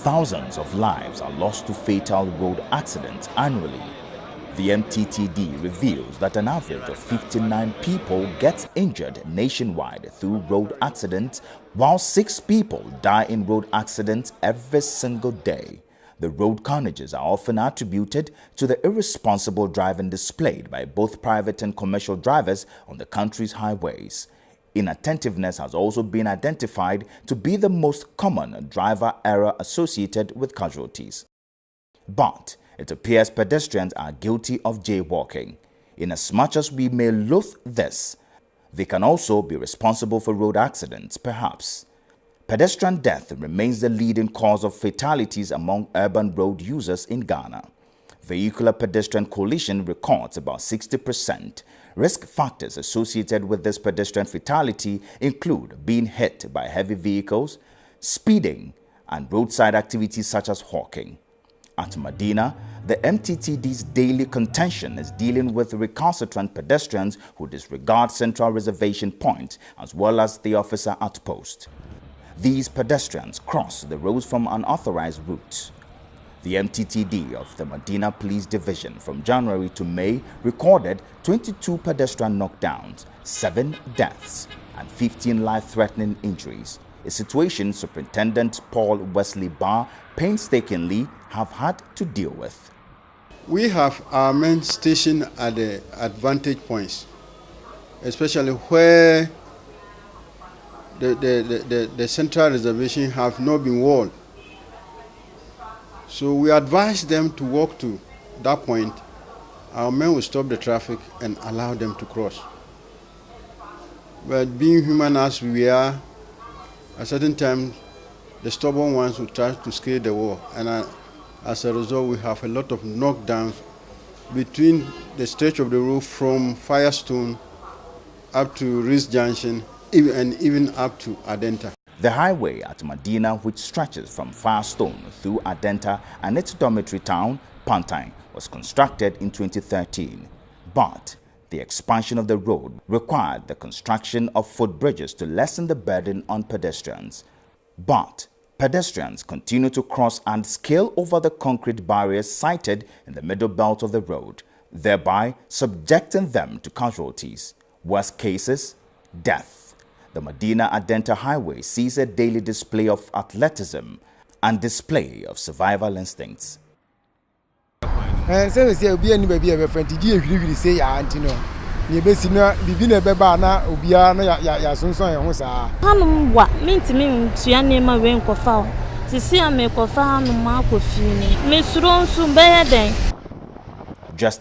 Thousands of lives are lost to fatal road accidents annually. The MTTD reveals that an average of 59 people get injured nationwide through road accidents, while 6 people die in road accidents every single day. The road carnages are often attributed to the irresponsible driving displayed by both private and commercial drivers on the country's highways. Inattentiveness has also been identified to be the most common driver error associated with casualties. But it appears pedestrians are guilty of jaywalking. Inasmuch as we may loathe this, they can also be responsible for road accidents, perhaps. Pedestrian death remains the leading cause of fatalities among urban road users in Ghana. Vehicular-pedestrian collision records about 60%. Risk factors associated with this pedestrian fatality include being hit by heavy vehicles, speeding, and roadside activities such as hawking. At Medina, the MTTD's daily contention is dealing with recalcitrant pedestrians who disregard central reservation points as well as the officer at post. These pedestrians cross the roads from unauthorized routes. The MTTD of the Medina Police Division from January to May recorded 22 pedestrian knockdowns, 7 deaths, and 15 life-threatening injuries, a situation Superintendent Paul Wesley Barr painstakingly have had to deal with. We have our men stationed at the advantage points, especially where the central reservation have not been walled. So we advise them to walk to that point. Our men will stop the traffic and allow them to cross. But being human as we are, at certain times, the stubborn ones will try to scale the wall. And as a result, we have a lot of knockdowns between the stretch of the road from Firestone up to Risk Junction and even up to Adenta. The highway at Medina, which stretches from Firestone through Adenta and its dormitory town, Pantine, was constructed in 2013. But the expansion of the road required the construction of footbridges to lessen the burden on pedestrians. But pedestrians continue to cross and scale over the concrete barriers sited in the middle belt of the road, thereby subjecting them to casualties. Worst cases, death. The Medina-Adenta Highway sees a daily display of athleticism and display of survival instincts. Just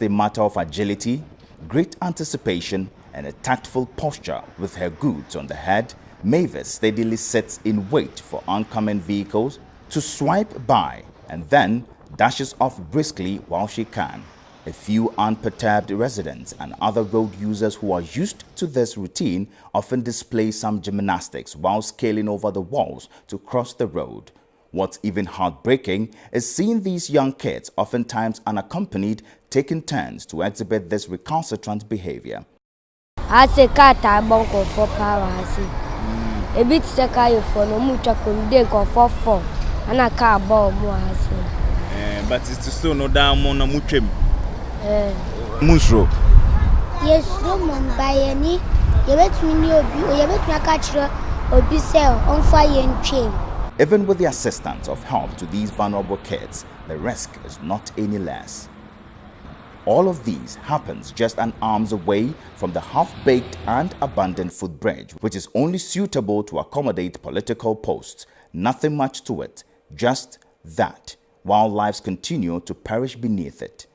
a matter of agility, great anticipation, and a tactful posture with her goods on the head, Mavis steadily sits in wait for oncoming vehicles to swipe by and then dashes off briskly while she can. A few unperturbed residents and other road users who are used to this routine often display some gymnastics while scaling over the walls to cross the road. What's even heartbreaking is seeing these young kids, oftentimes unaccompanied, taking turns to exhibit this recalcitrant behavior. I say car bonko for power hasi. A bit seka for no mucha kunde go for and a car ball more hasi. But it's still no down on a muchim. Musro. Yes, no mum by any. You let me know you let me catch or be sell on fire and chain. Even with the assistance of help to these vulnerable kids, the risk is not any less. All of these happens just an arm's away from the half-baked and abandoned footbridge, which is only suitable to accommodate political posts. Nothing much to it, just that, while lives continue to perish beneath it.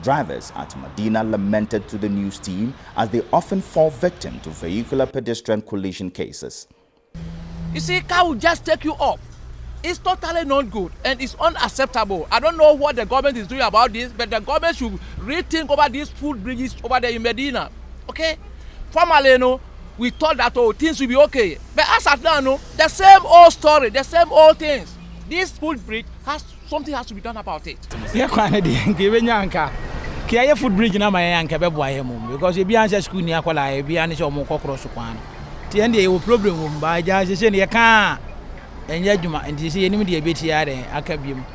Drivers at Medina lamented to the news team as they often fall victim to vehicular-pedestrian collision cases. You see, car will just take you off. It's totally not good and it's unacceptable. I don't know what the government is doing about this, but the government should rethink over these footbridges over there in Medina. Okay? Formerly, we thought that things will be okay. But as of now, the same old story, the same old things. This footbridge something has to be done about it. Kia footbridge na my yanka be boy mum because you be answer school ni akwala e be ani so mo kokro so kwan. Ti ende e problem mum ba ja se ne ka ɛnyɛ adwuma nti sɛ yɛnim deɛ ɛbɛti ara aka biom.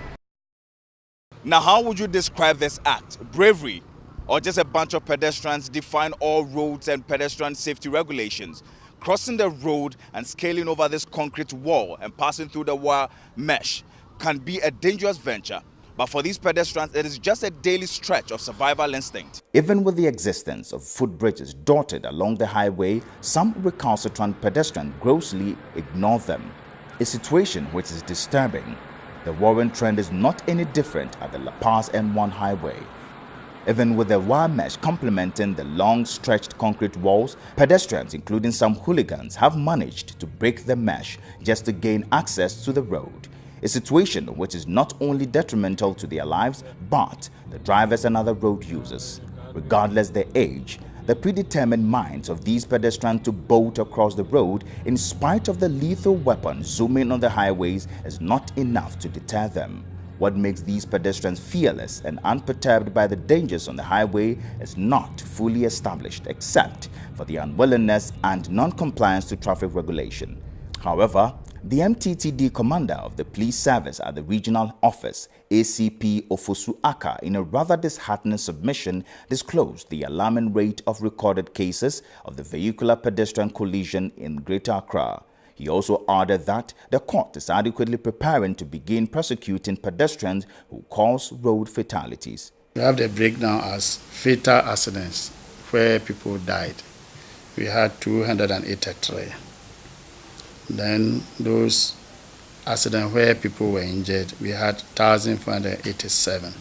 Now, how would you describe this act? Bravery, or just a bunch of pedestrians defying all roads and pedestrian safety regulations, crossing the road and scaling over this concrete wall and passing through the wire mesh can be a dangerous venture. But for these pedestrians, it is just a daily stretch of survival instinct. Even with the existence of footbridges dotted along the highway, some recalcitrant pedestrians grossly ignore them, a situation which is disturbing. The worrying trend is not any different at the La Paz M1 highway. Even with the wire mesh complementing the long stretched concrete walls, pedestrians, including some hooligans, have managed to break the mesh just to gain access to the road. A situation which is not only detrimental to their lives, but the drivers and other road users. Regardless their age, the predetermined minds of these pedestrians to bolt across the road in spite of the lethal weapon zooming on the highways is not enough to deter them. What makes these pedestrians fearless and unperturbed by the dangers on the highway is not fully established except for the unwillingness and non-compliance to traffic regulation. However, the MTTD commander of the police service at the regional office, ACP Ofosu Accra, in a rather disheartening submission, disclosed the alarming rate of recorded cases of the vehicular-pedestrian collision in Greater Accra. He also added that the court is adequately preparing to begin prosecuting pedestrians who cause road fatalities. We have the breakdown as fatal accidents where people died. We had 283. Then those accidents where people were injured, we had 1,487.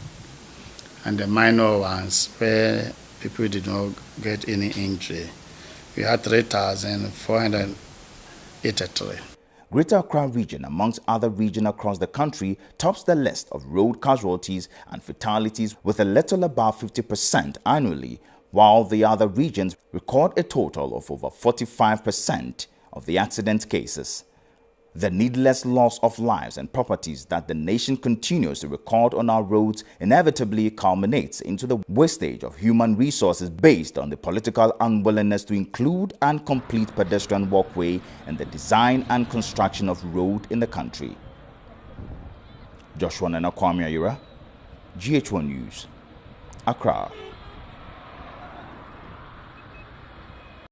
And the minor ones where people did not get any injury, we had 3,483. Greater Accra region, amongst other regions across the country, tops the list of road casualties and fatalities with a little above 50% annually, while the other regions record a total of over 45% of the accident cases. The needless loss of lives and properties that the nation continues to record on our roads inevitably culminates into the wastage of human resources based on the political unwillingness to include and complete pedestrian walkway in the design and construction of road in the country. Joshua Nana Kwame Ayira, GH1 News, Accra.